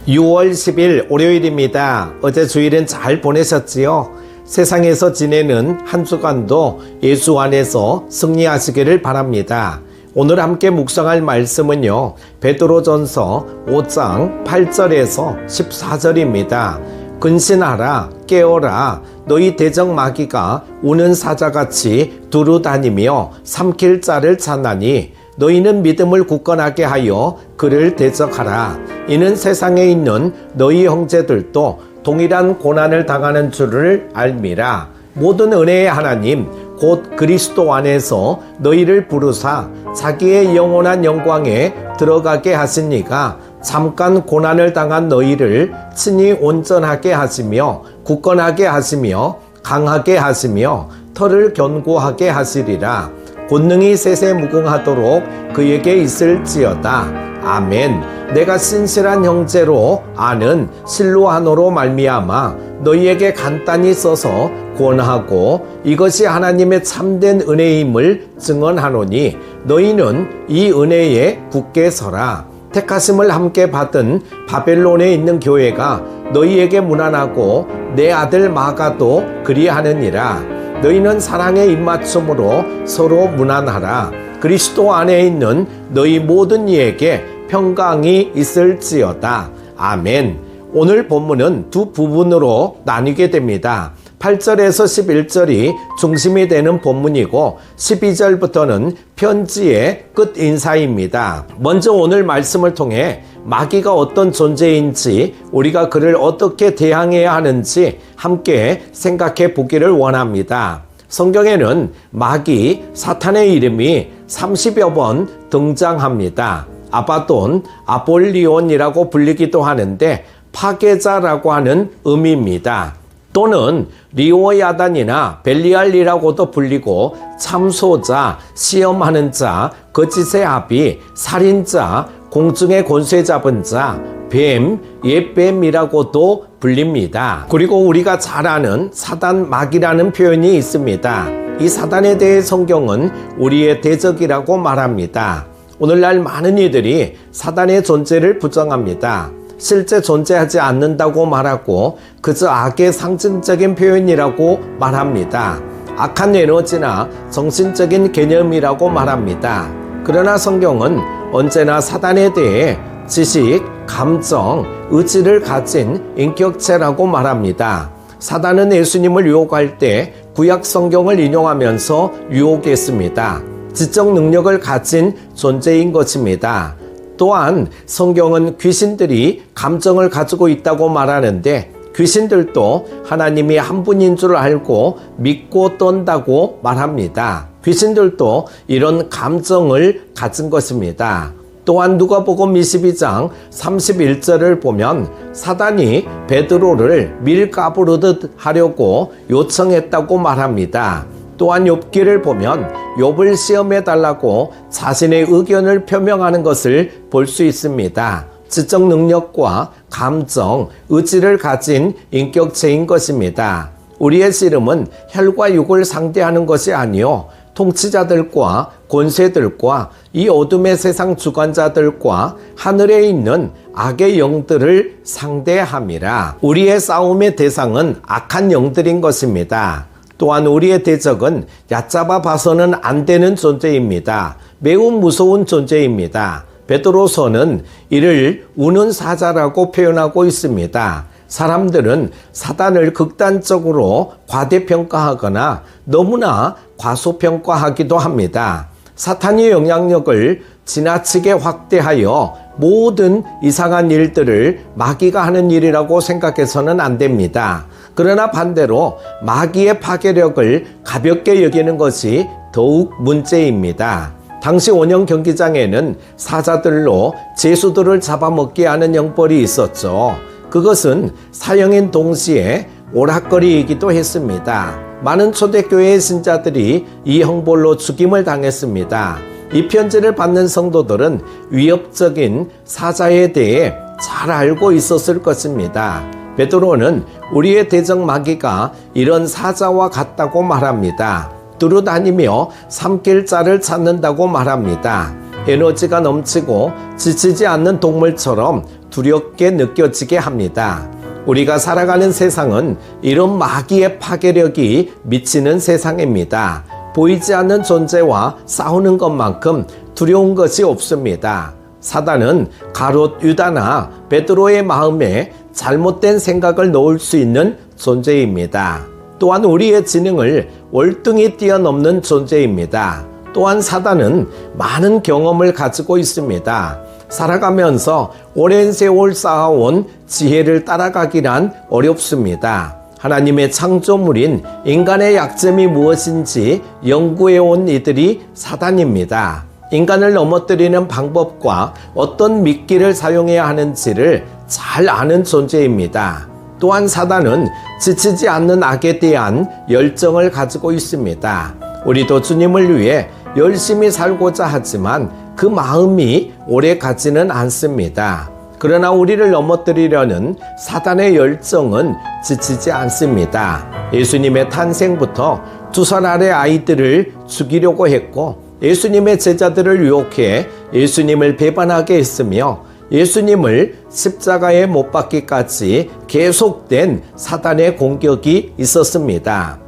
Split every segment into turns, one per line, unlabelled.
6월 10일 월요일입니다. 어제 주일은 잘 보내셨지요? 세상에서 지내는 한 주간도 예수 안에서 승리하시기를 바랍니다. 오늘 함께 묵상할 말씀은요, 베드로전서 5장 8절에서 14절입니다. 근신하라, 깨어라, 너희 대적 마귀가 우는 사자같이 두루 다니며 삼킬 자를 찾나니 너희는 믿음을 굳건하게 하여 그를 대적하라. 이는 세상에 있는 너희 형제들도 동일한 고난을 당하는 줄을 알미라. 모든 은혜의 하나님 곧 그리스도 안에서 너희를 부르사 자기의 영원한 영광에 들어가게 하신 이가 잠깐 고난을 당한 너희를 친히 온전하게 하시며 굳건하게 하시며 강하게 하시며 털을 견고하게 하시리라. 권능이 셋에 무궁하도록 그에게 있을지어다. 아멘. 내가 신실한 형제로 아는 실로아노로 말미암아 너희에게 간단히 써서 권하고 이것이 하나님의 참된 은혜임을 증언하노니 너희는 이 은혜에 굳게 서라. 택하심을 함께 받은 바벨론에 있는 교회가 너희에게 무난하고 내 아들 마가도 그리하느니라. 너희는 사랑의 입맞춤으로 서로 무난하라. 그리스도 안에 있는 너희 모든 이에게 평강이 있을지어다. 아멘. 오늘 본문은 두 부분으로 나뉘게 됩니다. 8절에서 11절이 중심이 되는 본문이고 12절부터는 편지의 끝 인사입니다. 먼저 오늘 말씀을 통해 마귀가 어떤 존재인지 우리가 그를 어떻게 대항해야 하는지 함께 생각해 보기를 원합니다. 성경에는 마귀, 사탄의 이름이 30여 번 등장합니다. 아바돈, 아볼리온이라고 불리기도 하는데 파괴자라고 하는 의미입니다. 또는 리오야단이나 벨리알이라고도 불리고 참소자, 시험하는 자, 거짓의 아비, 살인자, 공중의 권세 잡은 자, 뱀, 옛뱀이라고도 불립니다. 그리고 우리가 잘 아는 사단 마귀라는 표현이 있습니다. 이 사단에 대해 성경은 우리의 대적이라고 말합니다. 오늘날 많은 이들이 사단의 존재를 부정합니다. 실제 존재하지 않는다고 말하고 그저 악의 상징적인 표현이라고 말합니다. 악한 에너지나 정신적인 개념이라고 말합니다. 그러나 성경은 언제나 사단에 대해 지식, 감정, 의지를 가진 인격체라고 말합니다. 사단은 예수님을 유혹할 때 구약 성경을 인용하면서 유혹했습니다. 지적 능력을 가진 존재인 것입니다. 또한 성경은 귀신들이 감정을 가지고 있다고 말하는데 귀신들도 하나님이 한 분인 줄 알고 믿고 떤다고 말합니다. 귀신들도 이런 감정을 가진 것입니다. 또한 누가복음 22장 31절을 보면 사단이 베드로를 밀 까부르듯 하려고 요청했다고 말합니다. 또한 욥기를 보면 욥을 시험해 달라고 자신의 의견을 표명하는 것을 볼 수 있습니다. 지적 능력과 감정, 의지를 가진 인격체인 것입니다. 우리의 씨름은 혈과 육을 상대하는 것이 아니요 통치자들과 권세들과 이 어둠의 세상 주관자들과 하늘에 있는 악의 영들을 상대함이라. 우리의 싸움의 대상은 악한 영들인 것입니다. 또한 우리의 대적은 얕잡아 봐서는 안 되는 존재입니다. 매우 무서운 존재입니다. 베드로서는 이를 우는 사자라고 표현하고 있습니다. 사람들은 사단을 극단적으로 과대평가하거나 너무나 과소평가하기도 합니다. 사탄의 영향력을 지나치게 확대하여 모든 이상한 일들을 마귀가 하는 일이라고 생각해서는 안 됩니다. 그러나 반대로 마귀의 파괴력을 가볍게 여기는 것이 더욱 문제입니다. 당시 원형 경기장에는 사자들로 죄수들을 잡아먹게 하는 형벌이 있었죠. 그것은 사형인 동시에 오락거리이기도 했습니다. 많은 초대교회의 신자들이 이 형벌로 죽임을 당했습니다. 이 편지를 받는 성도들은 위협적인 사자에 대해 잘 알고 있었을 것입니다. 베드로는 우리의 대적 마귀가 이런 사자와 같다고 말합니다. 두루다니며 삼킬 자를 찾는다고 말합니다. 에너지가 넘치고 지치지 않는 동물처럼 두렵게 느껴지게 합니다. 우리가 살아가는 세상은 이런 마귀의 파괴력이 미치는 세상입니다. 보이지 않는 존재와 싸우는 것만큼 두려운 것이 없습니다. 사단은 가롯 유다나 베드로의 마음에 잘못된 생각을 넣을 수 있는 존재입니다. 또한 우리의 지능을 월등히 뛰어넘는 존재입니다. 또한 사단은 많은 경험을 가지고 있습니다. 살아가면서 오랜 세월 쌓아온 지혜를 따라가기란 어렵습니다. 하나님의 창조물인 인간의 약점이 무엇인지 연구해온 이들이 사단입니다. 인간을 넘어뜨리는 방법과 어떤 미끼를 사용해야 하는지를 잘 아는 존재입니다. 또한 사단은 지치지 않는 악에 대한 열정을 가지고 있습니다. 우리도 주님을 위해 열심히 살고자 하지만 그 마음이 오래 가지는 않습니다. 그러나 우리를 넘어뜨리려는 사단의 열정은 지치지 않습니다. 예수님의 탄생부터 2살 아래 아이들을 죽이려고 했고 예수님의 제자들을 유혹해 예수님을 배반하게 했으며 예수님을 십자가에 못 박기까지 계속된 사단의 공격이 있었습니다.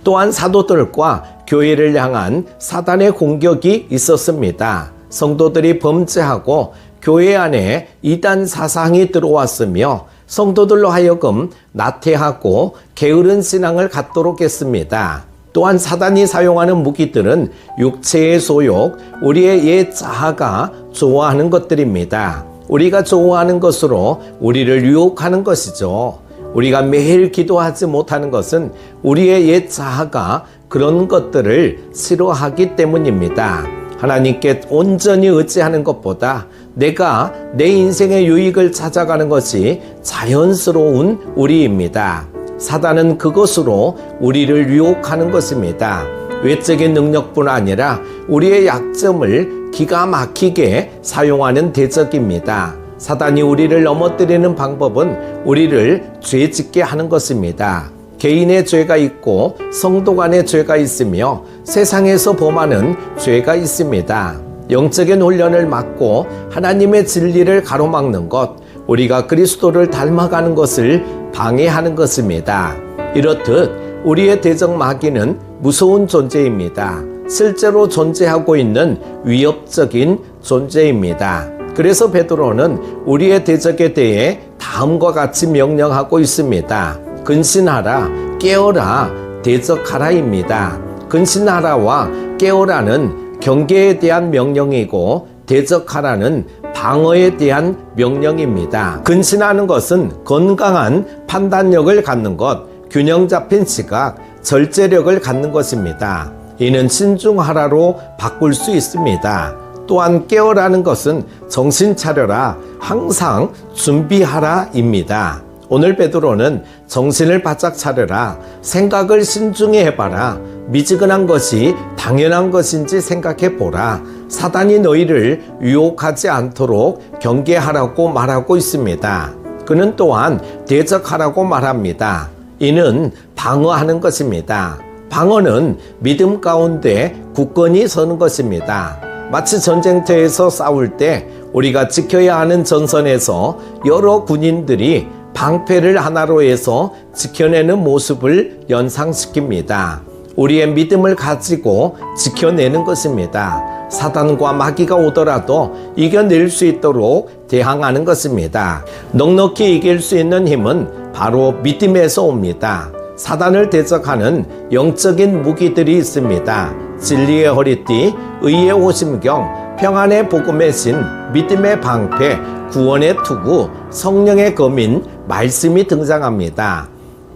또한 사도들과 교회를 향한 사단의 공격이 있었습니다. 성도들이 범죄하고 교회 안에 이단 사상이 들어왔으며 성도들로 하여금 나태하고 게으른 신앙을 갖도록 했습니다. 또한 사단이 사용하는 무기들은 육체의 소욕, 우리의 옛 자아가 좋아하는 것들입니다. 우리가 좋아하는 것으로 우리를 유혹하는 것이죠. 우리가 매일 기도하지 못하는 것은 우리의 옛 자아가 그런 것들을 싫어하기 때문입니다. 하나님께 온전히 의지하는 것보다 내가 내 인생의 유익을 찾아가는 것이 자연스러운 우리입니다. 사단은 그것으로 우리를 유혹하는 것입니다. 외적인 능력뿐 아니라 우리의 약점을 기가 막히게 사용하는 대적입니다. 사단이 우리를 넘어뜨리는 방법은 우리를 죄짓게 하는 것입니다. 개인의 죄가 있고 성도 간의 죄가 있으며 세상에서 범하는 죄가 있습니다. 영적인 훈련을 막고 하나님의 진리를 가로막는 것, 우리가 그리스도를 닮아가는 것을 방해하는 것입니다. 이렇듯 우리의 대적 마귀는 무서운 존재입니다. 실제로 존재하고 있는 위협적인 존재입니다. 그래서 베드로는 우리의 대적에 대해 다음과 같이 명령하고 있습니다. 근신하라, 깨어라, 대적하라입니다. 근신하라와 깨어라는 경계에 대한 명령이고 대적하라는 방어에 대한 명령입니다. 근신하는 것은 건강한 판단력을 갖는 것, 균형 잡힌 시각, 절제력을 갖는 것입니다. 이는 신중하라로 바꿀 수 있습니다. 또한 깨어라는 것은 정신 차려라, 항상 준비하라입니다. 오늘 베드로는 정신을 바짝 차려라, 생각을 신중히 해봐라, 미지근한 것이 당연한 것인지 생각해 보라, 사단이 너희를 유혹하지 않도록 경계하라고 말하고 있습니다. 그는 또한 대적하라고 말합니다. 이는 방어하는 것입니다. 방어는 믿음 가운데 굳건히 서는 것입니다. 마치 전쟁터에서 싸울 때 우리가 지켜야 하는 전선에서 여러 군인들이 방패를 하나로 해서 지켜내는 모습을 연상시킵니다. 우리의 믿음을 가지고 지켜내는 것입니다. 사단과 마귀가 오더라도 이겨낼 수 있도록 대항하는 것입니다. 넉넉히 이길 수 있는 힘은 바로 믿음에서 옵니다. 사단을 대적하는 영적인 무기들이 있습니다. 진리의 허리띠, 의의 오심경, 평안의 복음의 신, 믿음의 방패, 구원의 투구, 성령의 검인, 말씀이 등장합니다.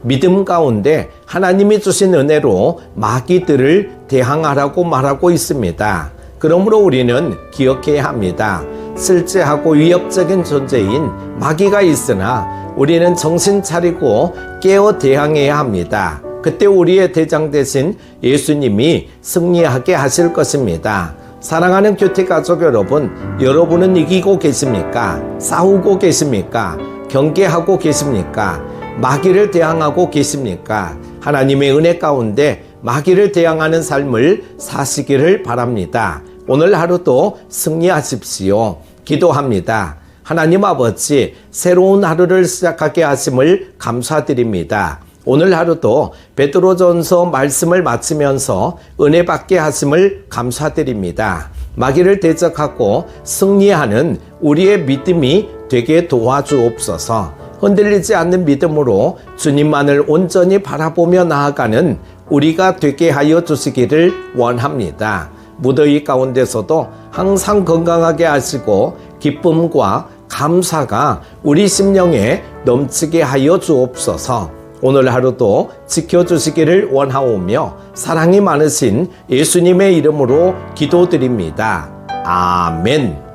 믿음 가운데 하나님이 주신 은혜로 마귀들을 대항하라고 말하고 있습니다. 그러므로 우리는 기억해야 합니다. 실제하고 위협적인 존재인 마귀가 있으나 우리는 정신 차리고 깨어 대항해야 합니다. 그때 우리의 대장 되신 예수님이 승리하게 하실 것입니다. 사랑하는 큐티 가족 여러분, 여러분은 이기고 계십니까? 싸우고 계십니까? 경계하고 계십니까? 마귀를 대항하고 계십니까? 하나님의 은혜 가운데 마귀를 대항하는 삶을 사시기를 바랍니다. 오늘 하루도 승리하십시오. 기도합니다. 하나님 아버지, 새로운 하루를 시작하게 하심을 감사드립니다. 오늘 하루도 베드로전서 말씀을 마치면서 은혜 받게 하심을 감사드립니다. 마귀를 대적하고 승리하는 우리의 믿음이 되게 도와주옵소서. 흔들리지 않는 믿음으로 주님만을 온전히 바라보며 나아가는 우리가 되게 하여 주시기를 원합니다. 무더위 가운데서도 항상 건강하게 하시고 기쁨과 감사가 우리 심령에 넘치게 하여 주옵소서. 오늘 하루도 지켜주시기를 원하오며 사랑이 많으신 예수님의 이름으로 기도드립니다. 아멘.